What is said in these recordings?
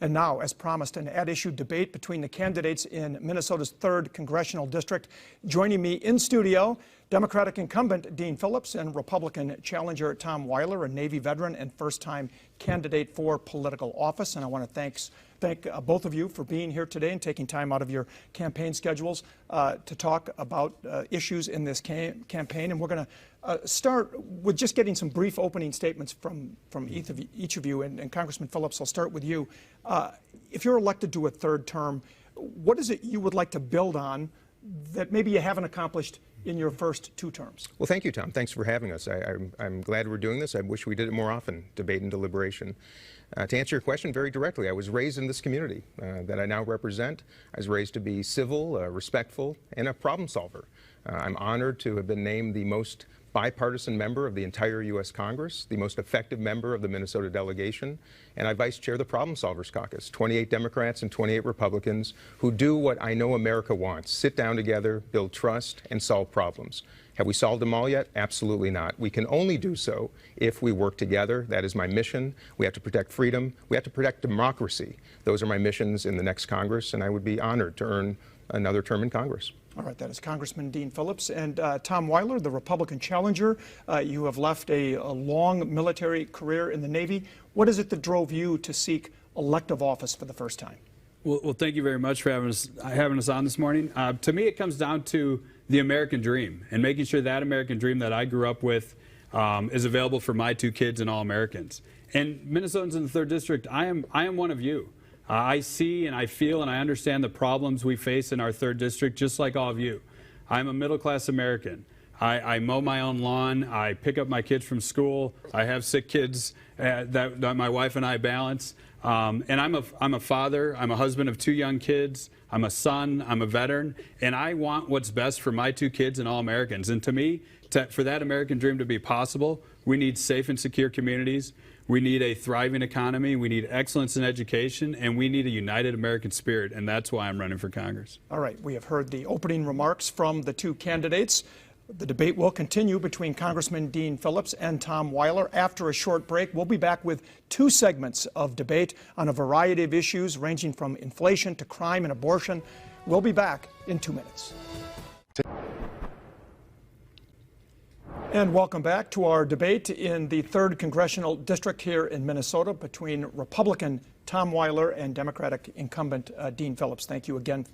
And now, as promised, an at-issue debate between the candidates in Minnesota's 3rd Congressional District. Joining me in studio, Democratic incumbent Dean Phillips and Republican challenger Tom Weiler, a Navy veteran and first-time candidate for political office. And I want to thank both of you for being here today and taking time out of your campaign schedules to talk about issues in this campaign. And we're going to start with just getting some brief opening statements from each of you. And Congressman Phillips, I'll start with you. If you're elected to a third term, what is it you would like to build on that maybe you haven't accomplished in your first 2 terms? Well, thank you, Tom. Thanks for having us. I'm glad we're doing this. I wish we did it more often, debate and deliberation. To answer your question very directly, I was raised in this community that I now represent. I was raised to be civil, respectful, and a problem solver. I'm honored to have been named the most bipartisan member of the entire U.S. Congress, the most effective member of the Minnesota delegation, and I vice chair the Problem Solvers Caucus, 28 Democrats and 28 Republicans who do what I know America wants: sit down together, build trust, and solve problems. Have we solved them all yet? Absolutely not. We can only do so if we work together. That is my mission. We have to protect freedom. We have to protect democracy. Those are my missions in the next Congress, and I would be honored to earn another term in Congress. All right, that is Congressman Dean Phillips. And Tom Weiler, the Republican challenger, you have left a long military career in the Navy. What is it that drove you to seek elective office for the first time? Well, thank you very much for having us on this morning. To me, it comes down to the American dream and making sure that American dream that I grew up with is available for my 2 kids and all Americans. And Minnesotans in the 3rd District, I am one of you. I see and I feel and I understand the problems we face in our 3rd District, just like all of you. I'm a middle-class American. I mow my own lawn. I pick up my kids from school. I have sick kids that my wife and I balance. And I'm a father. I'm a husband of 2 young kids. I'm a son. I'm a veteran. And I want what's best for my 2 kids and all Americans. And to me, for that American dream to be possible, we need safe and secure communities. We need a thriving economy. We need excellence in education. And we need a united American spirit. And that's why I'm running for Congress. All right. We have heard the opening remarks from the 2 candidates. The debate will continue between Congressman Dean Phillips and Tom Weiler. After a short break, we'll be back with 2 segments of debate on a variety of issues ranging from inflation to crime and abortion. We'll be back in 2 minutes. And welcome back to our debate in the 3rd Congressional District here in Minnesota between Republican Tom Weiler and Democratic incumbent Dean Phillips. Thank you again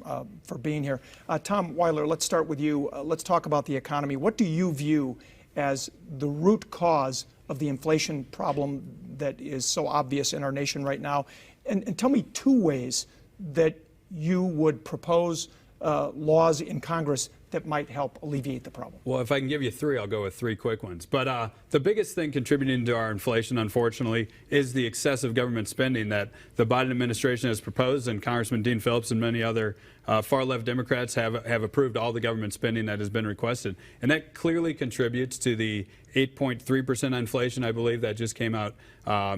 for being here. Tom Weiler, let's start with you. Let's talk about the economy. What do you view as the root cause of the inflation problem that is so obvious in our nation right now? And tell me 2 ways that you would propose laws in Congress that might help alleviate the problem. Well, if I can give you 3, I'll go with 3 quick ones. But the biggest thing contributing to our inflation, unfortunately, is the excessive government spending that the Biden administration has proposed, and Congressman Dean Phillips and many other far-left Democrats have approved all the government spending that has been requested. And that clearly contributes to the 8.3% inflation, I believe, that just came out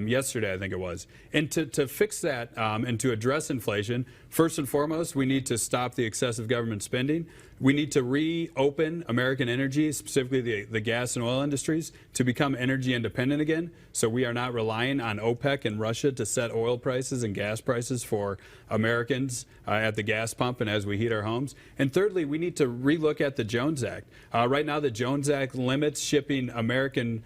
yesterday, I think it was. And to fix that and to address inflation, first and foremost, we need to stop the excessive government spending. We need to reopen American energy, specifically the gas and oil industries, to become energy independent again, so we are not relying on OPEC and Russia to set oil prices and gas prices for Americans at the gas pump and as we heat our homes. And thirdly, we need to relook at the Jones Act. Right now, the Jones Act limits shipping American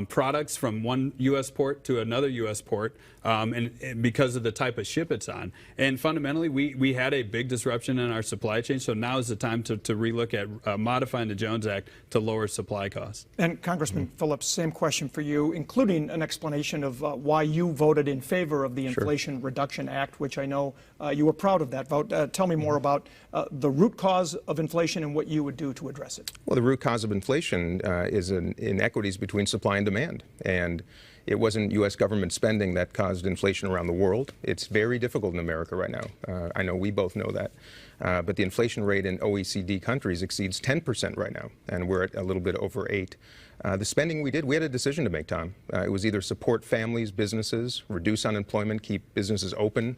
products from one U.S. port to another U.S. port and because of the type of ship it's on. And fundamentally, we had a big disruption in our supply chain, so now is the time to relook at modifying the Jones Act to lower supply costs. And Congressman Phillips, same question for you, including an explanation of why you voted in favor of the Inflation Reduction Act, which I know you were proud of that vote. Tell me more about the root cause of inflation and what you would do to address it. Well, the root cause of inflation is inequities between supply and demand. And it wasn't U.S. government spending that caused inflation around the world. It's very difficult in America right now. I know we both know that. But the inflation rate in OECD countries exceeds 10% right now, and we're at a little bit over 8%. The spending we had a decision to make, Tom. It was either support families, businesses, reduce unemployment, keep businesses open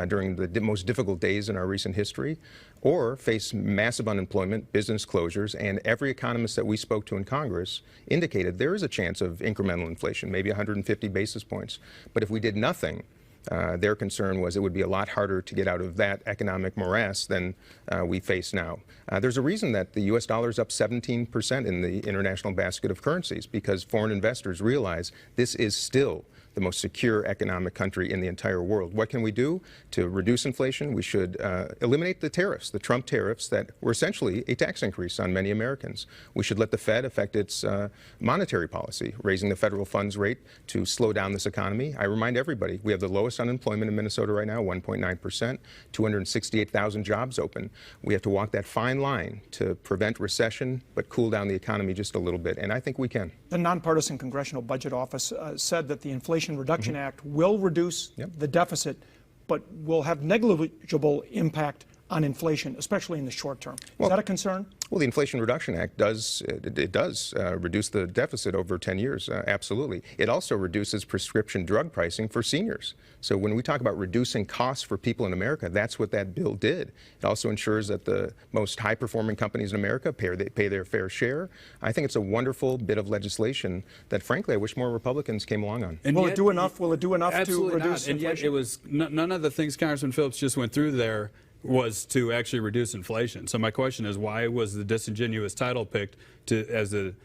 during the most difficult days in our recent history, or face massive unemployment, business closures, and every economist that we spoke to in Congress indicated there is a chance of incremental inflation, maybe 150 basis points. But if we did nothing, Their concern was it would be a lot harder to get out of that economic morass than we face now. There's a reason that the U.S. dollar is up 17% in the international basket of currencies, because foreign investors realize this is still the most secure economic country in the entire world. What can we do to reduce inflation? We should eliminate the tariffs, the Trump tariffs that were essentially a tax increase on many Americans. We should let the Fed affect its monetary policy, raising the federal funds rate to slow down this economy. I remind everybody, we have the lowest unemployment in Minnesota right now, 1.9%, 268,000 jobs open. We have to walk that fine line to prevent recession, but cool down the economy just a little bit, and I think we can. The Nonpartisan Congressional Budget Office said that the Inflation Reduction Act will reduce the deficit, but will have negligible impact on inflation, especially in the short term. Is that a concern? Well, the Inflation Reduction Act does reduce the deficit over 10 years, absolutely. It also reduces prescription drug pricing for seniors. So when we talk about reducing costs for people in America, that's what that bill did. It also ensures that the most high-performing companies in America pay their fair share. I think it's a wonderful bit of legislation that, frankly, I wish more Republicans came along on. And will it do enough? Will it do enough to reduce inflation? And yet it was none of the things Congressman Phillips just went through there was to actually reduce inflation. So my question is, why was the disingenuous title picked as the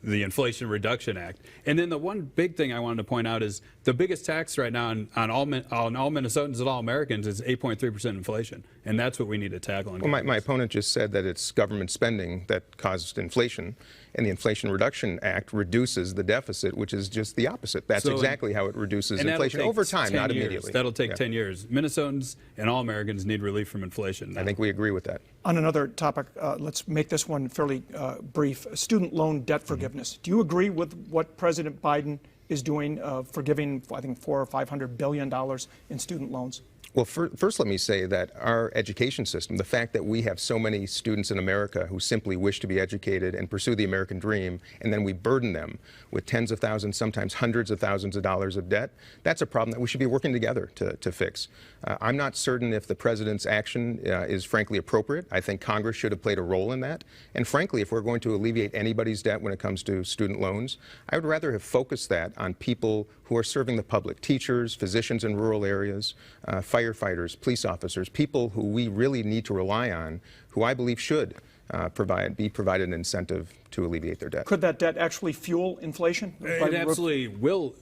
Inflation Reduction Act? And then the one big thing I wanted to point out is the biggest tax right now on all Minnesotans and all Americans is 8.3% inflation, and that's what we need to tackle. Well, my opponent just said that it's government spending that caused inflation, and the Inflation Reduction Act reduces the deficit, which is just the opposite. That's exactly how it reduces inflation over time, not immediately. That'll take 10 years. Minnesotans and all Americans need relief from inflation now. I think we agree with that. On another topic, let's make this one fairly brief. Student loan debt forgiveness. Do you agree with what President Biden is doing, forgiving, I think, $400 or $500 billion in student loans? Well, first let me say that our education system, the fact that we have so many students in America who simply wish to be educated and pursue the American dream, and then we burden them with tens of thousands, sometimes hundreds of thousands of dollars of debt, that's a problem that we should be working together to fix. I'm not certain if the president's action is frankly appropriate. I think Congress should have played a role in that. And frankly, if we're going to alleviate anybody's debt when it comes to student loans, I would rather have focused that on people who are serving the public, teachers, physicians in rural areas, firefighters, police officers, people who we really need to rely on, who I believe should be provided an incentive to alleviate their debt. Could that debt actually fuel inflation? It absolutely will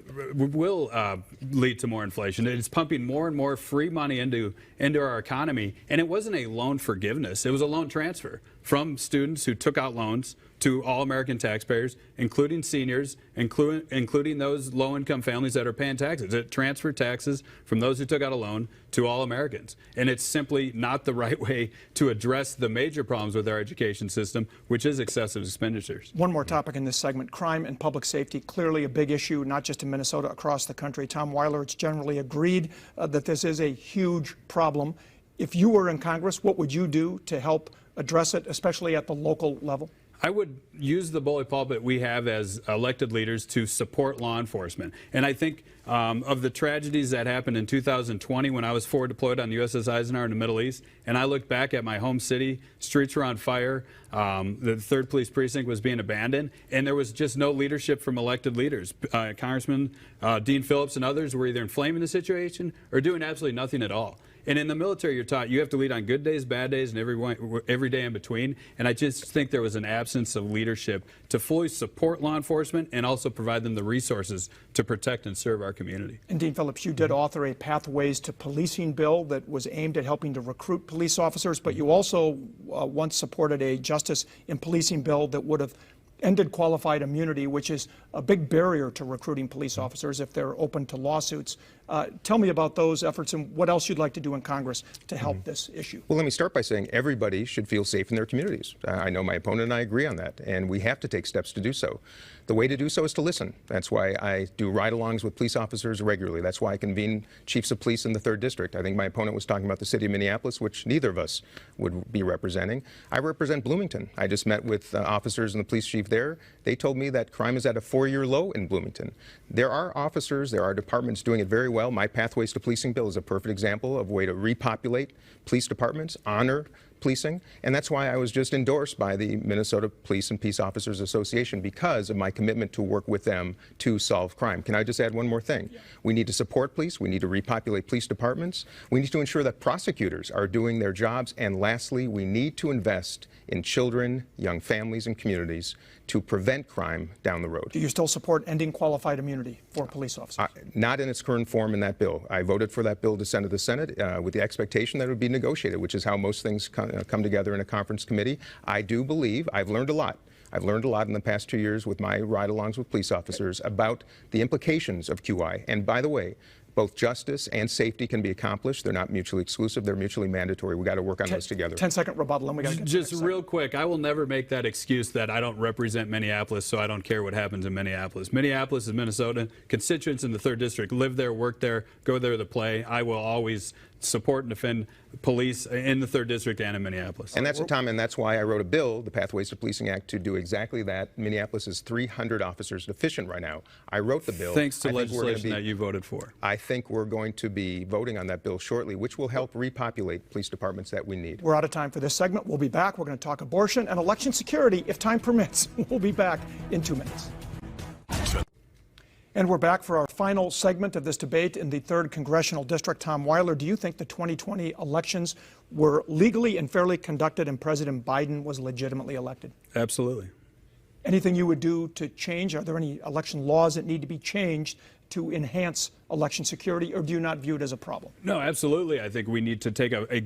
lead to more inflation. It's pumping more and more free money into our economy, and it wasn't a loan forgiveness. It was a loan transfer from students who took out loans to all American taxpayers, including seniors, including those low-income families that are paying taxes. It transferred taxes from those who took out a loan to all Americans. And it's simply not the right way to address the major problems with our education system, which is excessive expenditures. One more topic in this segment, crime and public safety, clearly a big issue, not just in Minnesota, across the country. Tom Weiler, it's generally agreed that this is a huge problem. If you were in Congress, what would you do to help address it, especially at the local level? I would use the bully pulpit we have as elected leaders to support law enforcement. And I think of the tragedies that happened in 2020 when I was forward deployed on the USS Eisenhower in the Middle East, and I looked back at my home city, streets were on fire, the 3rd Police Precinct was being abandoned, and there was just no leadership from elected leaders. Congressman Dean Phillips and others were either inflaming the situation or doing absolutely nothing at all. And in the military, you're taught you have to lead on good days, bad days, and every day in between. And I just think there was an absence of leadership to fully support law enforcement and also provide them the resources to protect and serve our community. And Dean Phillips, you did author a Pathways to Policing bill that was aimed at helping to recruit police officers, but you also once supported a Justice in Policing bill that would have ended qualified immunity, which is a big barrier to recruiting police officers if they're open to lawsuits. Tell me about those efforts and what else you'd like to do in Congress to help this issue. Well, let me start by saying everybody should feel safe in their communities. I know my opponent and I agree on that, and we have to take steps to do so. The way to do so is to listen. That's why I do ride-alongs with police officers regularly. That's why I convene chiefs of police in the 3rd District. I think my opponent was talking about the city of Minneapolis, which neither of us would be representing. I represent Bloomington. I just met with officers and the police chief there. They told me that crime is at a 4-year low in Bloomington. There are officers, there are departments doing it very well. My Pathways to Policing bill is a perfect example of a way to repopulate police departments, honor policing, and that's why I was just endorsed by the Minnesota Police and Peace Officers Association, because of my commitment to work with them to solve crime. Can I just add one more thing? Yeah. We need to support police. We need to repopulate police departments. We need to ensure that prosecutors are doing their jobs. And lastly, we need to invest in children, young families, and communities to prevent crime down the road. Do you still support ending qualified immunity for police officers? Not in its current form in that bill. I voted for that bill to send to the Senate with the expectation that it would be negotiated, which is how most things come together in a conference committee. I do believe, I've learned a lot. I've learned a lot in the past 2 years with my ride-alongs with police officers about the implications of QI. And by the way, both justice and safety can be accomplished. They're not mutually exclusive. They're mutually mandatory. We've got to work on those together. 10-second rebuttal, and we got to get just real quick. I will never make that excuse that I don't represent Minneapolis, so I don't care what happens in Minneapolis. Minneapolis is Minnesota. Constituents in the 3rd District live there, work there, go there to play. I will always support and defend police in the 3rd District and in Minneapolis. And that's, Tom, and that's why I wrote a bill, the Pathways to Policing Act, to do exactly that. Minneapolis is 300 officers deficient right now. I wrote the bill. Thanks to legislation that you voted for. I think we're going to be voting on that bill shortly, which will help repopulate police departments that we need. We're out of time for this segment. We'll be back. We're going to talk abortion and election security if time permits. We'll be back in 2 minutes. And we're back for our final segment of this debate in the 3rd Congressional District. Tom Weiler, do you think the 2020 elections were legally and fairly conducted and President Biden was legitimately elected? Absolutely. Anything you would do to change? Are there any election laws that need to be changed to enhance election security, or do you not view it as a problem? No, absolutely. I think we need to take a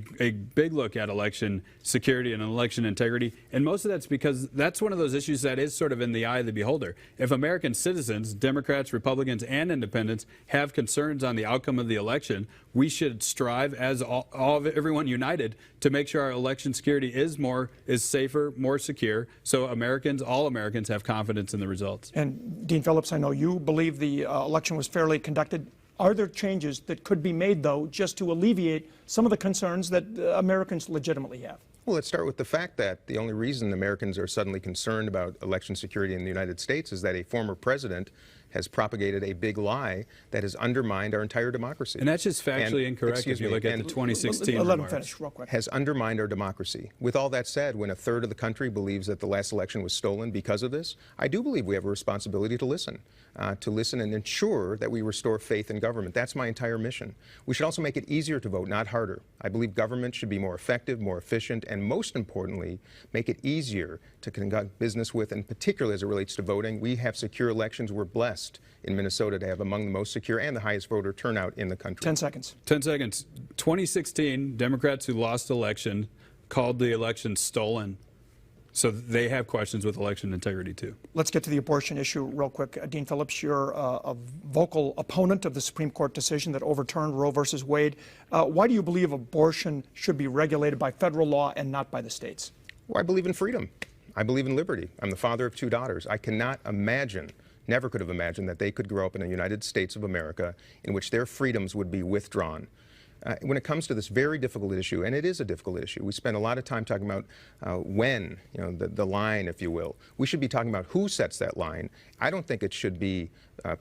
big look at election security and election integrity. And most of that's because that's one of those issues that is sort of in the eye of the beholder. If American citizens, Democrats, Republicans, and independents have concerns on the outcome of the election, we should strive as everyone united to make sure our election security is safer, more secure, so all Americans have confidence in the results. And Dean Phillips, I know you believe the election was fairly conducted. Are there changes that could be made, though, just to alleviate some of the concerns that Americans legitimately have? Well, let's start with the fact that the only reason Americans are suddenly concerned about election security in the United States is that a former president has propagated a big lie that has undermined our entire democracy. And that's just factually incorrect if you look at the 2016 Let him remarks. finish real quick. Has undermined our democracy. With all that said, when a third of the country believes that the last election was stolen because of this, I do believe we have a responsibility to listen and ensure that we restore faith in government. That's my entire mission. We should also make it easier to vote, not harder. I believe government should be more effective, more efficient, and most importantly, make it easier to conduct business with, and particularly as it relates to voting. We have secure elections. We're blessed in Minnesota to have among the most secure and the highest voter turnout in the country. 10 seconds. 10 seconds. 2016, Democrats who lost the election called the election stolen. So they have questions with election integrity, too. Let's get to the abortion issue real quick. Dean Phillips, you're a vocal opponent of the Supreme Court decision that overturned Roe versus Wade. Why do you believe abortion should be regulated by federal law and not by the states? Well, I believe in freedom. I believe in liberty. I'm the father of 2 daughters. I cannot imagine, never could have imagined, that they could grow up in the United States of America in which their freedoms would be withdrawn. When it comes to this very difficult issue, and it is a difficult issue, we spend a lot of time talking about when, the line, if you will. We should be talking about who sets that line. I don't think it should be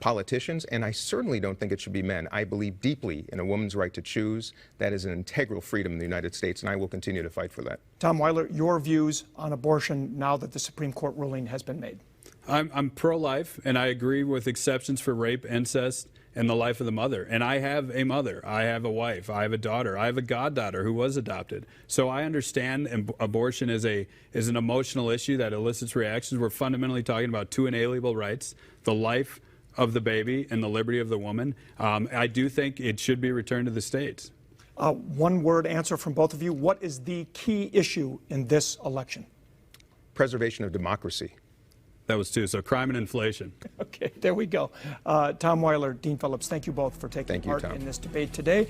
politicians, and I certainly don't think it should be men. I believe deeply in a woman's right to choose. That is an integral freedom in the United States, and I will continue to fight for that. Tom Weiler, your views on abortion now that the Supreme Court ruling has been made? I'm pro-life, and I agree with exceptions for rape, incest, and the life of the mother. And I have a mother, I have a wife, I have a daughter, I have a goddaughter who was adopted. So I understand abortion is an emotional issue that elicits reactions. We're fundamentally talking about 2 inalienable rights, the life of the baby and the liberty of the woman. I do think it should be returned to the states. One-word answer from both of you. What is the key issue in this election? Preservation of democracy. That was 2, so crime and inflation. Okay, there we go. Tom Weiler, Dean Phillips, thank you both for taking part in this debate today.